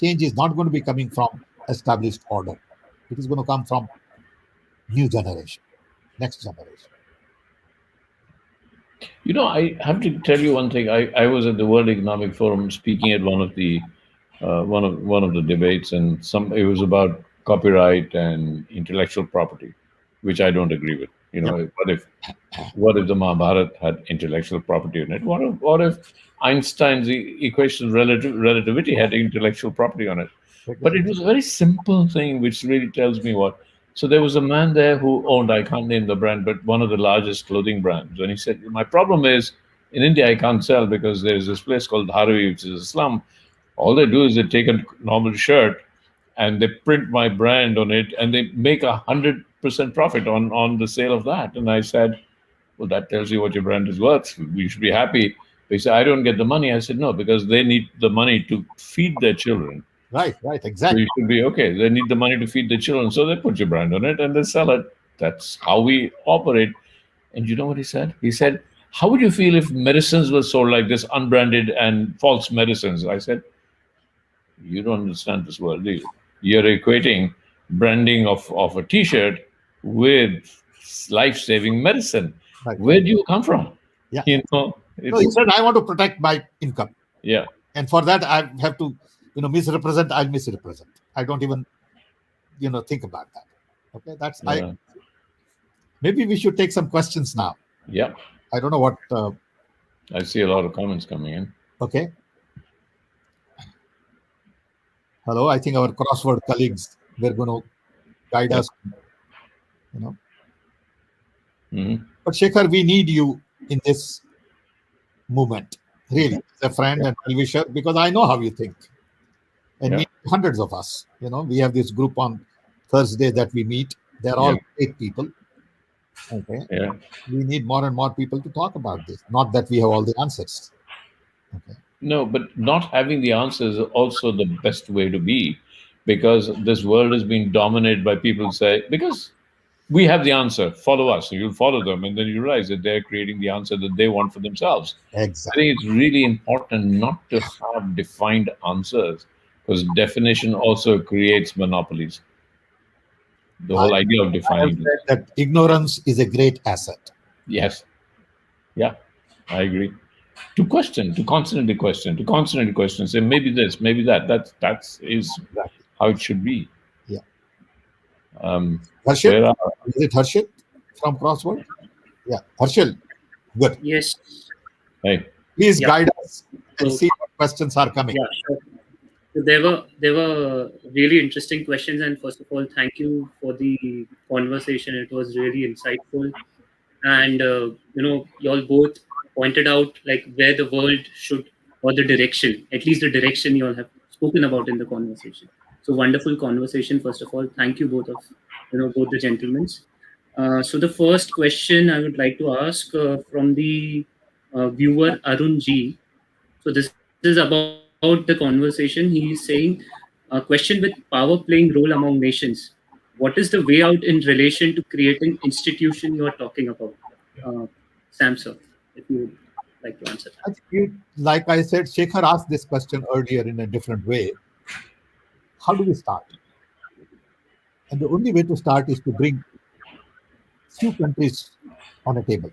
Change is not going to be coming from established order. It is going to come from new generation, next generation. I have to tell you one thing. I was at the World Economic Forum speaking at one of the debates, and it was about copyright and intellectual property, which I don't agree with. Yep. What if the Mahabharata had intellectual property in it? What if Einstein's equation of relativity had intellectual property on it. But it was a very simple thing which really tells me what. So there was a man there who owned, I can't name the brand, but one of the largest clothing brands. And he said, my problem is in India, I can't sell because there's this place called Dharavi, which is a slum. All they do is they take a normal shirt and they print my brand on it and they make 100% profit on the sale of that. And I said, well, that tells you what your brand is worth. You should be happy. They said, I don't get the money. I said, no, because they need the money to feed their children. Right, So exactly. you should be okay. They need the money to feed their children. So they put your brand on it and they sell it. That's how we operate. And you know what he said? He said, how would you feel if medicines were sold like this, unbranded and false medicines? I said, you don't understand this world, do you? You're equating branding of a T-shirt with life-saving medicine. Right. Where do you come from? Yeah. You know, No, he said, I want to protect my income. yeah. And for that, I have to, misrepresent. I'll misrepresent. I don't even, think about that. Okay, that's Yeah. maybe we should take some questions now. Yeah. I don't know what. I see a lot of comments coming in. Okay. Hello, I think our crossword colleagues were going to guide us. Mhm. But Shekhar, we need you in this movement, really, as a friend and well-wisher, because I know how you think. And we hundreds of us, we have this group on Thursday that we meet. They're all great people. Okay. Yeah. We need more and more people to talk about this. Not that we have all the answers. Okay. No, but not having the answers is also the best way to be, because this world is being dominated by people who say, because we have the answer, follow us. So you'll follow them, and then you realize that they're creating the answer that they want for themselves. Exactly. I think it's really important not to have defined answers, because definition also creates monopolies. The whole idea of I have defining said that ignorance is a great asset. Yes. Yeah, I agree. To question, to constantly question, to constantly question, say maybe this, maybe that. That is how it should be. Yeah. Harshit, is it Harshit from Crossword? Yeah, Harshil. Good. Yes. Hey. Please guide us and see what questions are coming. Yeah, sure. So there were really interesting questions, and first of all, thank you for the conversation. It was really insightful, and you all both pointed out like where the world should, or the direction, at least the direction you all have spoken about in the conversation. So wonderful conversation. First of all, thank you both the gentlemen. So the first question I would like to ask from the viewer Arun G. So this is about the conversation. He is saying, a question with power playing role among nations. What is the way out in relation to creating institution you are talking about? Sam, sir, if you would like to answer that. Like I said, Shekhar asked this question earlier in a different way. How do we start? And the only way to start is to bring few countries on a table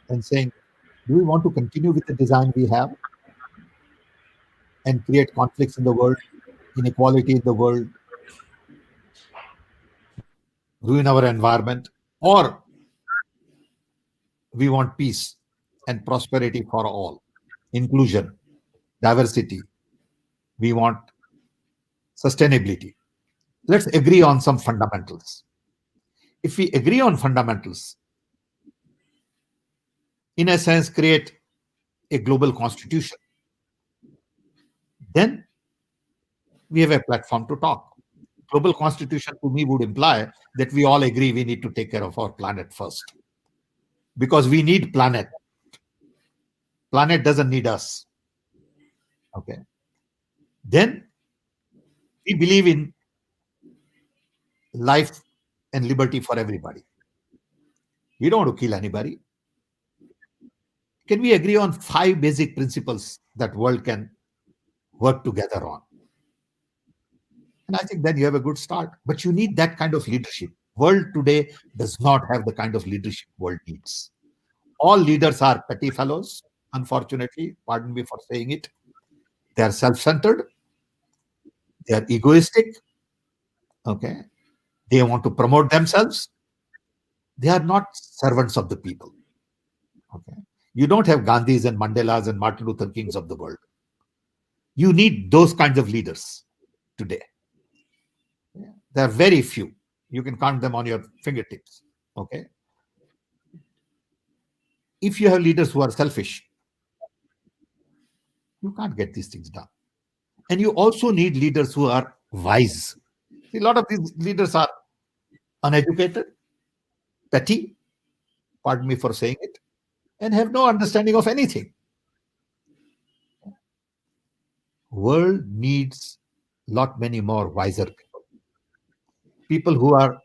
and saying, do we want to continue with the design we have and create conflicts in the world, inequality in the world, ruin our environment, or we want peace and prosperity for all, inclusion, diversity, we want sustainability. Let's agree on some fundamentals. If we agree on fundamentals, in a sense, create a global constitution, then we have a platform to talk. Global constitution to me would imply that we all agree we need to take care of our planet first. Because we need planet. Planet doesn't need us. Okay. Then we believe in life and liberty for everybody. We don't want to kill anybody. Can we agree on 5 basic principles that world can work together on? And I think then you have a good start. But you need that kind of leadership. World today does not have the kind of leadership world needs. All leaders are petty fellows, unfortunately. Pardon me for saying it. They are self-centered. They are egoistic. Okay. They want to promote themselves. They are not servants of the people. Okay. You don't have Gandhis and Mandelas and Martin Luther Kings of the world. You need those kinds of leaders today. There are very few. You can count them on your fingertips. Okay. If you have leaders who are selfish, you can't get these things done. And you also need leaders who are wise. See, a lot of these leaders are uneducated, petty, pardon me for saying it, and have no understanding of anything. World needs lot many more wiser people. People who are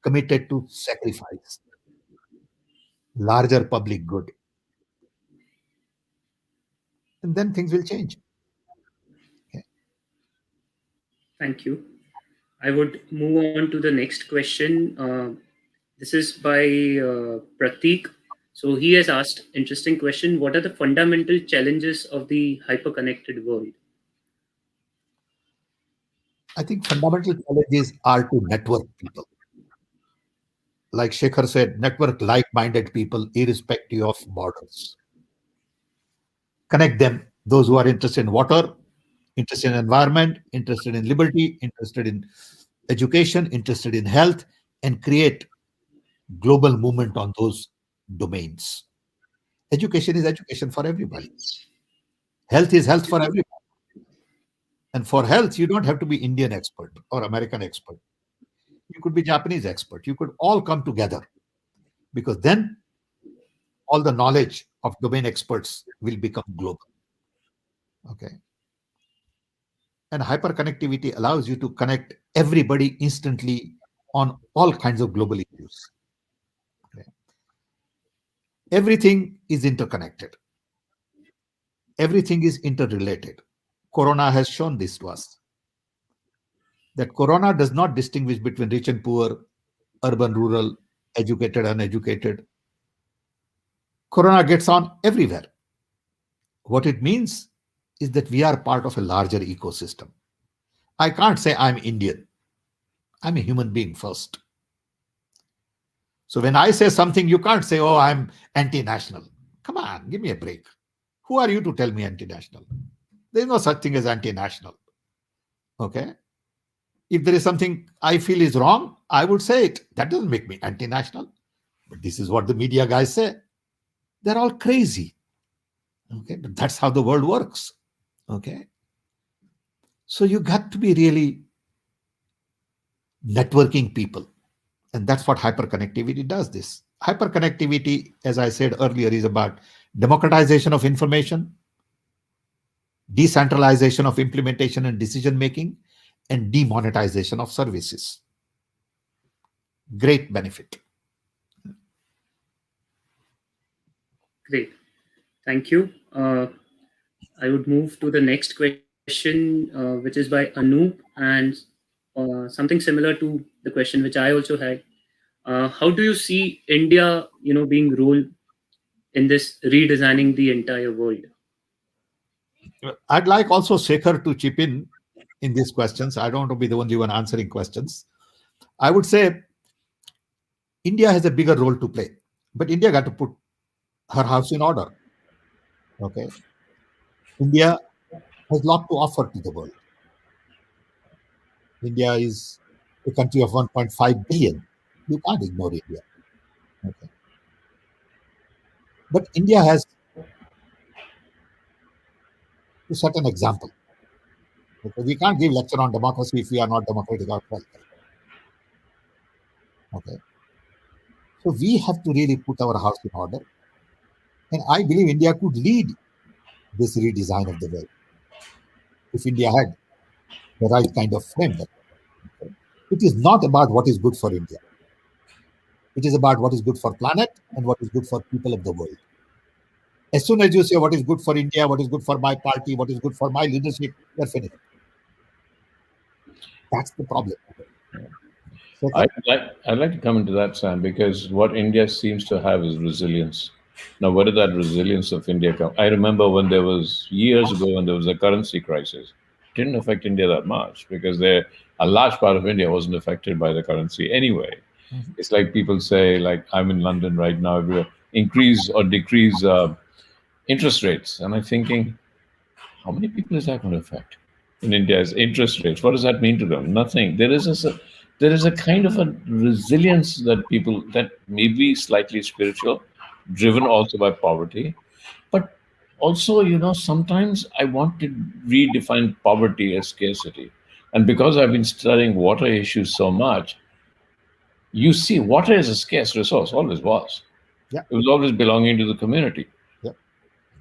committed to sacrifice, larger public good. And then things will change. Okay. Thank you. I would move on to the next question. This is by Pratik. So he has asked interesting question. What are the fundamental challenges of the hyperconnected world? I think fundamental challenges are to network people. Like Shekhar said, network like-minded people irrespective of borders. Connect them, those who are interested in water, interested in environment, interested in liberty, interested in education, interested in health, and create global movement on those domains. Education is education for everybody. Health is health for everybody. And for health, you don't have to be Indian expert or American expert. You could be Japanese expert. You could all come together, because then all the knowledge of domain experts will become global. Okay. And hyperconnectivity allows you to connect everybody instantly on all kinds of global issues. Okay. Everything is interconnected. Everything is interrelated. Corona has shown this to us. That Corona does not distinguish between rich and poor, urban, rural, educated, uneducated. Corona gets on everywhere. What it means is that we are part of a larger ecosystem. I can't say I'm Indian. I'm a human being first. So when I say something, you can't say, oh, I'm anti-national. Come on, give me a break. Who are you to tell me anti-national? There's no such thing as anti-national. Okay? If there is something I feel is wrong, I would say it. That doesn't make me anti-national. But this is what the media guys say. They're all crazy. Okay? But that's how the world works. Okay? So you got to be really networking people. And that's what hyperconnectivity does this. Hyperconnectivity, as I said earlier, is about democratization of information, decentralization of implementation and decision making, and demonetization of services. Great benefit. Great. Thank you. I would move to the next question, which is by Anoop, and something similar to the question which I also had. How do you see India, being role in this redesigning the entire world? I'd like also Shekhar to chip in these questions. I don't want to be the only one answering questions. I would say India has a bigger role to play, but India got to put her house in order. Okay. India has a lot to offer to the world. India is a country of 1.5 billion. You can't ignore India. Okay. But India has to set an example. Okay. We can't give lecture on democracy if we are not democratic ourselves. Okay. So we have to really put our house in order. And I believe India could lead this redesign of the world if India had the right kind of framework. Okay. It is not about what is good for India. It is about what is good for planet and what is good for people of the world. As soon as you say what is good for India, what is good for my party, what is good for my leadership, you're finished. That's the problem. So I'd like to come into that, Sam, because what India seems to have is resilience. Now, where did that resilience of India come? I remember when there was years ago when there was a currency crisis. It didn't affect India that much because a large part of India wasn't affected by the currency anyway. It's like people say, like I'm in London right now. increase or decrease interest rates. And I'm thinking, how many people is that going to affect in India's interest rates? What does that mean to them? Nothing. There is a kind of a resilience that people that may be slightly spiritual, driven also by poverty, but also, sometimes I want to redefine poverty as scarcity. And because I've been studying water issues so much, you see, water is a scarce resource, always was. Yeah. It was always belonging to the community. Yeah.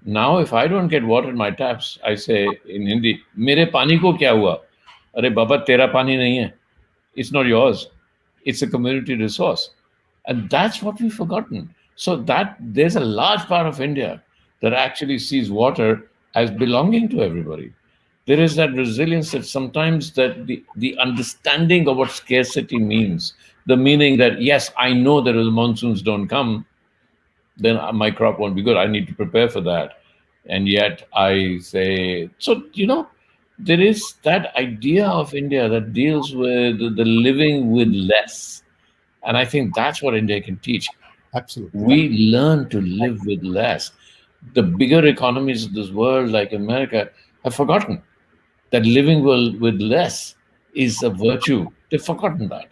Now, if I don't get water in my taps, I say in Hindi, "Mere pani ko kya hua? Arey baba, tera pani nahi hai. It's not yours. It's a community resource." And that's what we've forgotten. So that there's a large part of India that actually sees water as belonging to everybody. There is that resilience that sometimes that the understanding of what scarcity means, the meaning that, yes, I know that if the monsoons don't come, then my crop won't be good. I need to prepare for that. And yet I say, so, there is that idea of India that deals with the living with less. And I think that's what India can teach. Absolutely. We learn to live with less. The bigger economies of this world, like America, have forgotten that living with less is a virtue. They've forgotten that.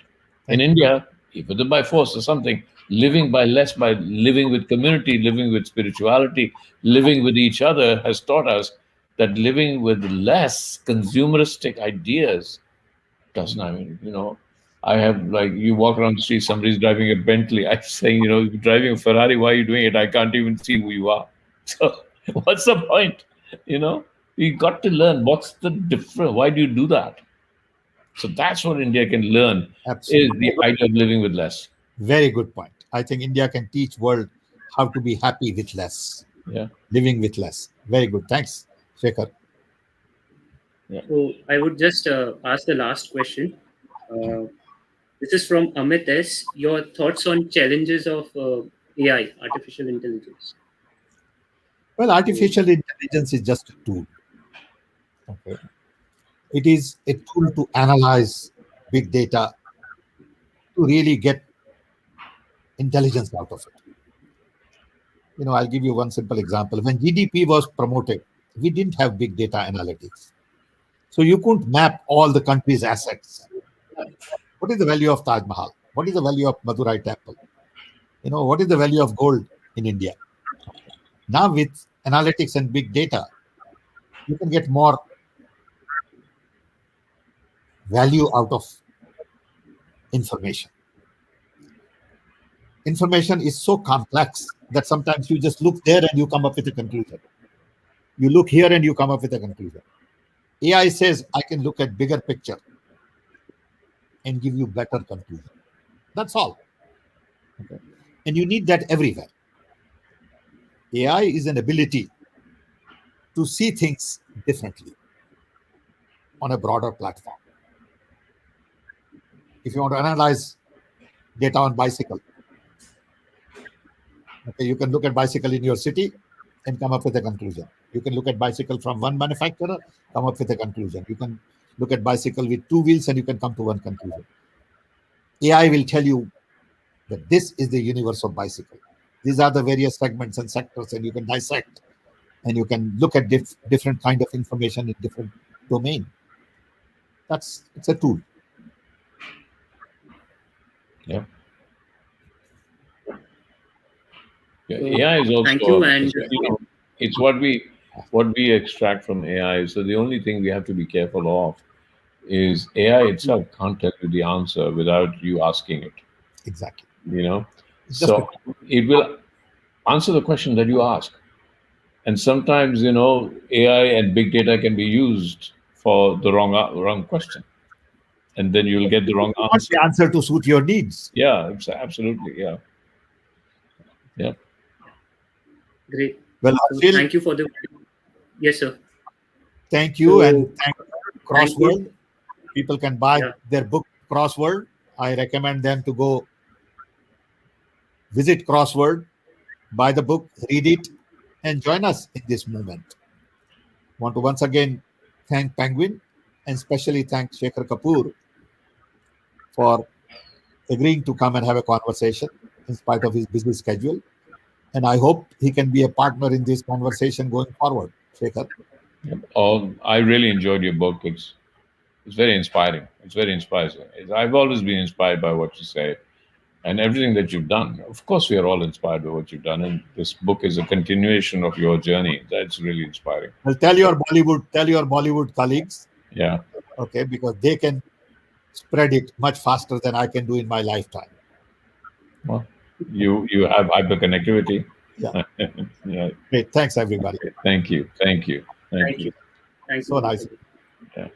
In India, whether by force or something, living by less, by living with community, living with spirituality, living with each other, has taught us that living with less consumeristic ideas doesn't. I mean, I have, like, you walk around the street, somebody's driving a Bentley. I'm saying, you're driving a Ferrari, why are you doing it? I can't even see who you are. So what's the point? You got to learn what's the difference. Why do you do that? So that's what India can learn. Absolutely. Is the idea of living with less. Very good point. I think India can teach world how to be happy with less, Yeah. living with less. Very good. Thanks, Shekhar. So I would just ask the last question. This is from Amit S. Your thoughts on challenges of AI, artificial intelligence? Well, artificial intelligence is just a tool. Okay. It is a tool to analyze big data to really get intelligence out of it. I'll give you one simple example. When GDP was promoted, we didn't have big data analytics. So you couldn't map all the country's assets. What is the value of Taj Mahal? What is the value of Madurai Temple? What is the value of gold in India? Now with analytics and big data, you can get more value out of information. Information is so complex that sometimes you just look there and you come up with a conclusion. You look here and you come up with a conclusion. AI says, I can look at bigger picture and give you better conclusion. That's all. Okay. And you need that everywhere. AI is an ability to see things differently on a broader platform. If you want to analyze data on bicycle, okay, you can look at bicycle in your city and come up with a conclusion. You can look at bicycle from one manufacturer, come up with a conclusion. You can look at bicycle with two wheels and you can come to one conclusion. AI will tell you that this is the universe of bicycle. These are the various segments and sectors, and you can dissect and you can look at different kind of information in different domain. It's a tool. Yeah. Yeah, AI is also, thank you, and it's what we extract from AI. So the only thing we have to be careful of is AI itself can't tell you the answer without you asking it. Exactly. So it will answer the question that you ask. And sometimes, AI and big data can be used for the wrong question. And then you'll get the wrong answer. The answer to suit your needs. Yeah, absolutely. Yeah. Yeah. great. Well, So thank you for the. Yes, sir. Thank you, So, and thank thank you. Crossword. People can buy Yeah. their book Crossword. I recommend them to go visit Crossword, buy the book, read it, and join us in this movement. Want to once again thank Penguin and especially thank Shekhar Kapur for agreeing to come and have a conversation in spite of his busy schedule. And I hope he can be a partner in this conversation going forward, Shekhar. Yep. Oh, I really enjoyed your book. It's very inspiring. It's very inspiring. I've always been inspired by what you say and everything that you've done. Of course, we are all inspired by what you've done, and this book is a continuation of your journey. That's really inspiring. Well, tell your Bollywood colleagues, Yeah. okay, because they can spread it much faster than I can do in my lifetime. Well, you have hyperconnectivity. Yeah, Yeah. great. Thanks, everybody. Thank you. Thank you. Thank Thank you. you. Thank So you. nice. Yeah.